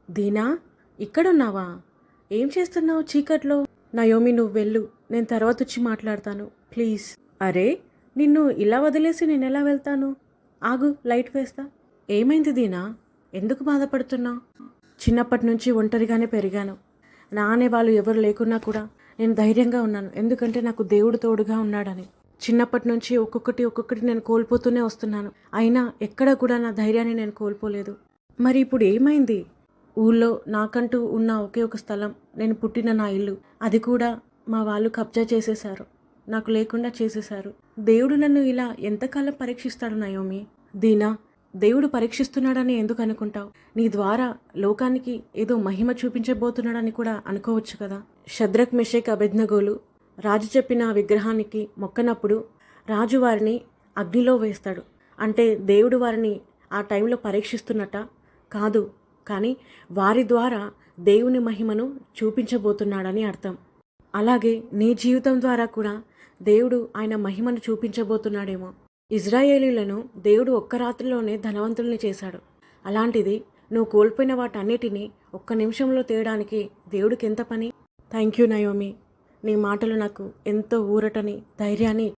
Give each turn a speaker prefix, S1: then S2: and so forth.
S1: దీనా, ఇక్కడున్నావా? ఏం చేస్తున్నావు చీకట్లో? నయోమి, నువ్వు వెళ్ళు, నేను తర్వాత వచ్చి మాట్లాడతాను ప్లీజ్. అరే, నిన్ను ఇలా వదిలేసి నేనెలా వెళ్తాను? ఆగు, లైట్ వేస్తా. ఏమైంది దీనా? ఎందుకు బాధపడుతున్నావు? చిన్నప్పటి నుంచి ఒంటరిగానే పెరిగాను. నా అనే వాళ్ళు ఎవరు లేకున్నా కూడా నేను ధైర్యంగా ఉన్నాను, ఎందుకంటే నాకు దేవుడు తోడుగా ఉన్నాడని. చిన్నప్పటి నుంచి ఒక్కొక్కటి నేను కోల్పోతూనే వస్తున్నాను. అయినా ఎక్కడ కూడా నా ధైర్యాన్ని నేను కోల్పోలేదు. మరి ఇప్పుడు ఏమైంది? ఊళ్ళో నాకంటూ ఉన్న ఒకే ఒక స్థలం, నేను పుట్టిన నా ఇల్లు, అది కూడా మా వాళ్ళు కబ్జా చేసేశారు. నాకు లేకుండా చేసేశారు. దేవుడు నన్ను ఇలా ఎంతకాలం పరీక్షిస్తాడు నయోమి? దీనా, దేవుడు పరీక్షిస్తున్నాడని ఎందుకు అనుకుంటావు? నీ ద్వారా లోకానికి ఏదో మహిమ చూపించబోతున్నాడని కూడా అనుకోవచ్చు కదా. షద్రక్, మెషక్, అబేద్నెగోలు రాజు చెప్పిన విగ్రహానికి మొక్కనప్పుడు రాజు వారిని అగ్నిలో వేస్తాడు. అంటే దేవుడు వారిని ఆ టైంలో పరీక్షిస్తున్నట్ట కాదు, కానీ వారి ద్వారా దేవుని మహిమను చూపించబోతున్నాడని అర్థం. అలాగే నీ జీవితం ద్వారా కూడా దేవుడు ఆయన మహిమను చూపించబోతున్నాడేమో. ఇజ్రాయేలీలను దేవుడు ఒక్క రాత్రిలోనే ధనవంతుల్ని చేశాడు. అలాంటిది నువ్వు కోల్పోయిన వాటన్నిటినీ ఒక్క నిమిషంలో తేయడానికి దేవుడికి ఎంత పని? Thank you Naomi. నీ మాటలు నాకు ఎంతో ఊరటని, ధైర్యాన్ని